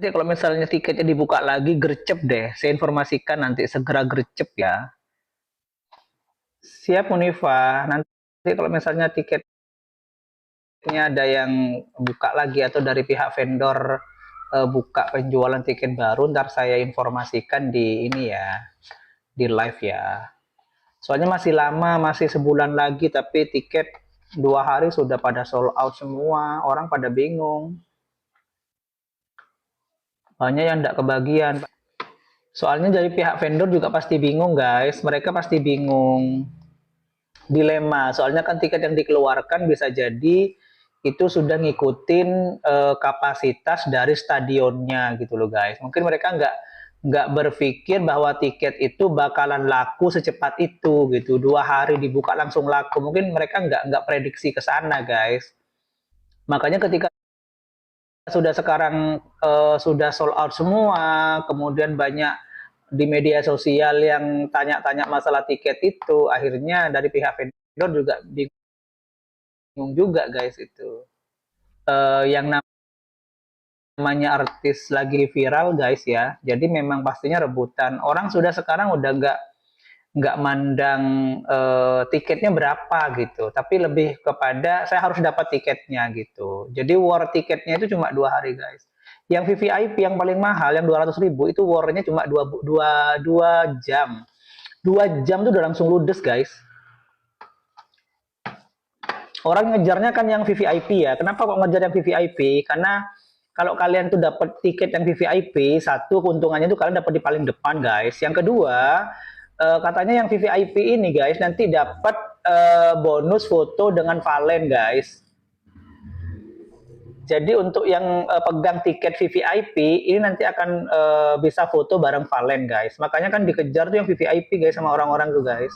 kalau misalnya tiketnya dibuka lagi, gercep deh. Saya informasikan nanti segera gercep ya. Siap Unifa. Nanti kalau misalnya tiketnya ada yang buka lagi atau dari pihak vendor buka penjualan tiket baru, ntar saya informasikan di ini ya, di live ya. Soalnya masih lama, masih sebulan lagi, tapi tiket 2 hari sudah pada sold out semua. Orang pada bingung. Banyak yang tidak kebagian. Soalnya dari pihak vendor juga pasti bingung guys. Mereka pasti bingung. Dilema. Soalnya kan tiket yang dikeluarkan bisa jadi itu sudah ngikutin kapasitas dari stadionnya gitu loh guys. Mungkin mereka nggak berpikir bahwa tiket itu bakalan laku secepat itu gitu. 2 hari dibuka langsung laku. Mungkin mereka nggak prediksi ke sana guys. Makanya ketika sudah sekarang sudah sold out semua, kemudian banyak di media sosial yang tanya-tanya masalah tiket itu, akhirnya dari pihak vendor juga bingung juga guys itu. Yang namanya artis lagi viral guys ya, jadi memang pastinya rebutan. Orang sudah sekarang udah nggak mandang tiketnya berapa gitu, tapi lebih kepada saya harus dapat tiketnya gitu. Jadi war tiketnya itu cuma 2 hari guys. Yang VVIP yang paling mahal yang 200.000 itu warnya cuma 2 jam. 2 jam tuh udah langsung ludes guys. Orang ngejarnya kan yang VVIP ya. Kenapa kok ngejar yang VVIP? Karena kalau kalian tuh dapat tiket yang VVIP, satu keuntungannya tuh kalian dapat di paling depan guys. Yang kedua, katanya yang VVIP ini guys nanti dapat bonus foto dengan Valen guys. Jadi untuk yang pegang tiket VVIP ini nanti akan bisa foto bareng Valen guys. Makanya kan dikejar tuh yang VVIP guys sama orang-orang tuh guys.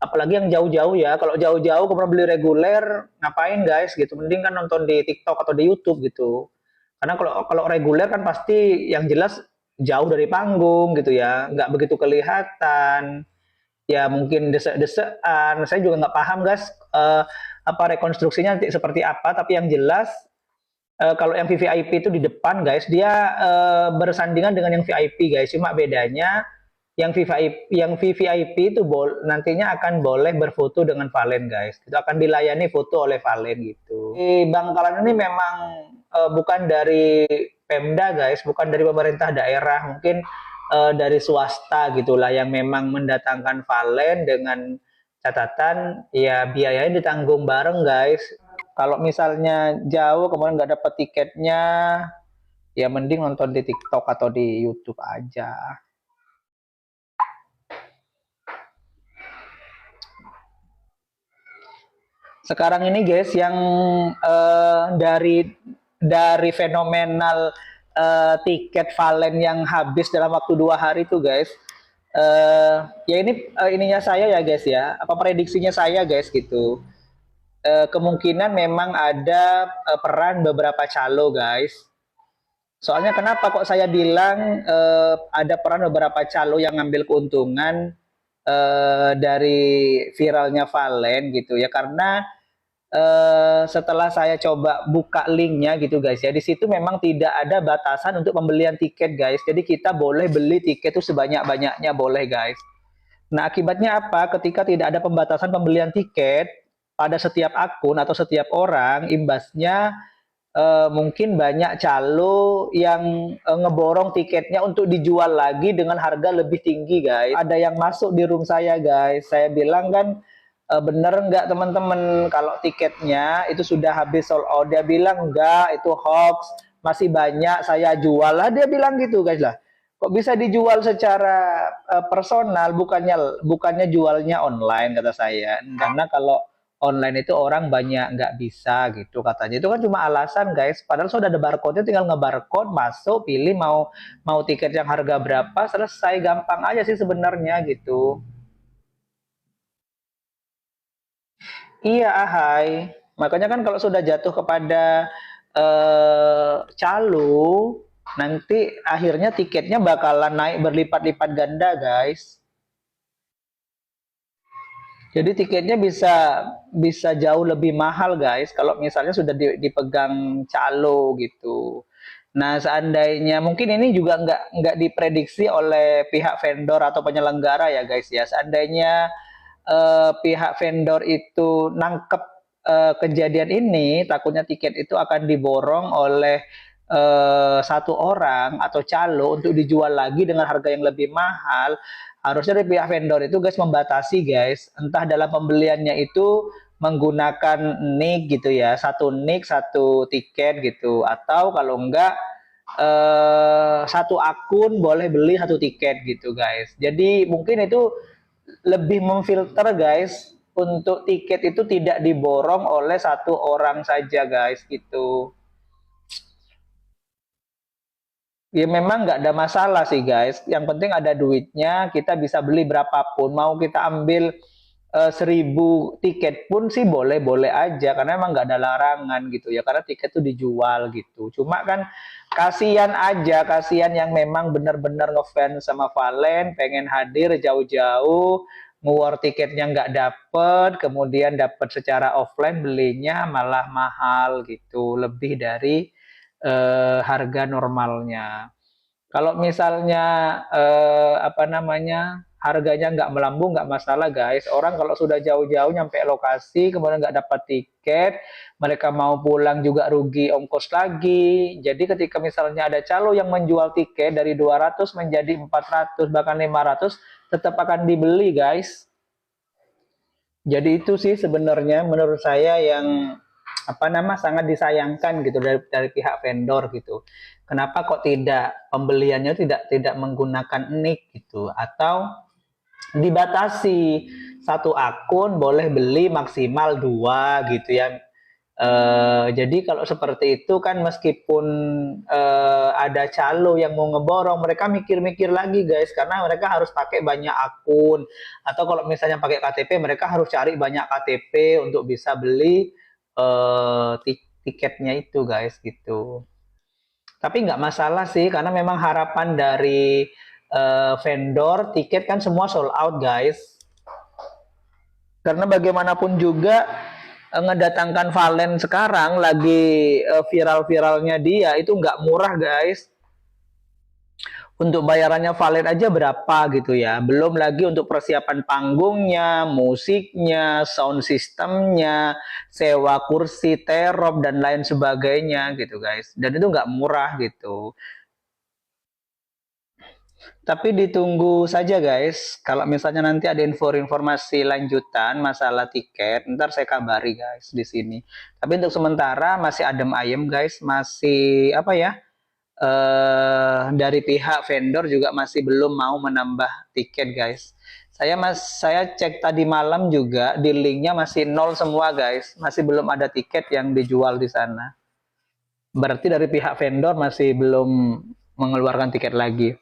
Apalagi yang jauh-jauh ya. Kalau jauh-jauh kemudian beli reguler ngapain guys gitu. Mending kan nonton di TikTok atau di YouTube gitu. Karena kalau reguler kan pasti yang jelas jauh dari panggung gitu ya, nggak begitu kelihatan. Ya mungkin desek-desekan. Saya juga nggak paham guys apa rekonstruksinya nanti seperti apa. Tapi yang jelas kalau yang VVIP itu di depan guys, dia bersandingan dengan yang VIP guys. Cuma bedanya yang VVIP itu nantinya akan boleh berfoto dengan Valen guys. Itu akan dilayani foto oleh Valen gitu. Di Bangkalan ini memang bukan dari Pemda guys, bukan dari pemerintah daerah, mungkin dari swasta gitulah yang memang mendatangkan Valen dengan catatan ya biayanya ditanggung bareng guys. Kalau misalnya jauh kemudian nggak dapat tiketnya, ya mending nonton di TikTok atau di YouTube aja. Sekarang ini guys yang dari fenomenal tiket Valen yang habis dalam waktu 2 hari itu guys, ya ini ininya saya ya guys ya, apa prediksinya saya guys gitu. Kemungkinan memang ada peran beberapa calo guys. Soalnya kenapa kok saya bilang ada peran beberapa calo yang ngambil keuntungan dari viralnya Valen gitu ya, karena setelah saya coba buka linknya gitu guys ya, di situ memang tidak ada batasan untuk pembelian tiket guys. Jadi kita boleh beli tiket itu sebanyak-banyaknya boleh guys. Nah akibatnya apa? Ketika tidak ada pembatasan pembelian tiket pada setiap akun atau setiap orang, imbasnya mungkin banyak calo yang ngeborong tiketnya untuk dijual lagi dengan harga lebih tinggi guys. Ada yang masuk di room saya guys. Saya bilang kan bener nggak teman-teman kalau tiketnya itu sudah habis sold out. Dia bilang enggak, itu hoax, masih banyak saya jual lah, dia bilang gitu guys lah. Kok bisa dijual secara personal, bukannya jualnya online kata saya. Karena kalau online itu orang banyak nggak bisa gitu katanya. Itu kan cuma alasan guys. Padahal sudah ada barcode-nya, tinggal ngebarcode, masuk, pilih mau mau tiket yang harga berapa, selesai, gampang aja sih sebenarnya gitu. Iya, ahai. Makanya kan kalau sudah jatuh kepada calo, nanti akhirnya tiketnya bakalan naik berlipat-lipat ganda, guys. Jadi tiketnya bisa bisa jauh lebih mahal, guys, kalau misalnya sudah dipegang calo gitu. Nah, seandainya mungkin ini juga nggak diprediksi oleh pihak vendor atau penyelenggara ya guys ya. Seandainya pihak vendor itu nangkep kejadian ini, takutnya tiket itu akan diborong oleh satu orang atau calo untuk dijual lagi dengan harga yang lebih mahal. Harusnya dari pihak vendor itu guys membatasi guys, entah dalam pembeliannya itu menggunakan nick gitu ya, satu nick satu tiket gitu, atau kalau enggak satu akun boleh beli satu tiket gitu guys. Jadi mungkin itu lebih memfilter guys untuk tiket itu tidak diborong oleh satu orang saja guys gitu. Ya memang nggak ada masalah sih guys. Yang penting ada duitnya, kita bisa beli berapapun. Mau kita ambil 1.000 tiket pun sih boleh-boleh aja. Karena memang nggak ada larangan gitu ya. Karena tiket tuh dijual gitu. Cuma kan kasihan aja, kasihan yang memang benar-benar ngefans sama Valen, pengen hadir jauh-jauh, nge-war tiketnya nggak dapet, kemudian dapet secara offline belinya malah mahal gitu. Lebih dari harga normalnya. Kalau misalnya apa namanya harganya nggak melambung nggak masalah guys. Orang kalau sudah jauh-jauh nyampe lokasi kemudian nggak dapat tiket, mereka mau pulang juga rugi ongkos lagi. Jadi ketika misalnya ada calo yang menjual tiket dari 200 menjadi 400 bahkan 500 tetap akan dibeli guys. Jadi itu sih sebenarnya menurut saya yang apa nama sangat disayangkan gitu dari pihak vendor gitu. Kenapa kok tidak pembeliannya tidak menggunakan nick gitu atau dibatasi satu akun boleh beli maksimal dua gitu ya. Jadi kalau seperti itu kan meskipun ada calo yang mau ngeborong, mereka mikir-mikir lagi guys, karena mereka harus pakai banyak akun. Atau kalau misalnya pakai KTP, mereka harus cari banyak KTP untuk bisa beli tiketnya itu guys gitu. Tapi nggak masalah sih, karena memang harapan dari vendor tiket kan semua sold out guys. Karena bagaimanapun juga ngedatangkan Valen sekarang lagi viral-viralnya dia itu nggak murah guys. Untuk bayarannya Valen aja berapa gitu ya. Belum lagi untuk persiapan panggungnya, musiknya, sound systemnya, sewa kursi, terop dan lain sebagainya gitu guys. Dan itu nggak murah gitu. Tapi ditunggu saja guys. Kalau misalnya nanti ada informasi lanjutan masalah tiket, ntar saya kabari guys di sini. Tapi untuk sementara masih adem ayem guys, masih apa ya? Dari pihak vendor juga masih belum mau menambah tiket guys. Saya cek tadi malam juga di linknya masih nol semua guys, masih belum ada tiket yang dijual di sana. Berarti dari pihak vendor masih belum mengeluarkan tiket lagi.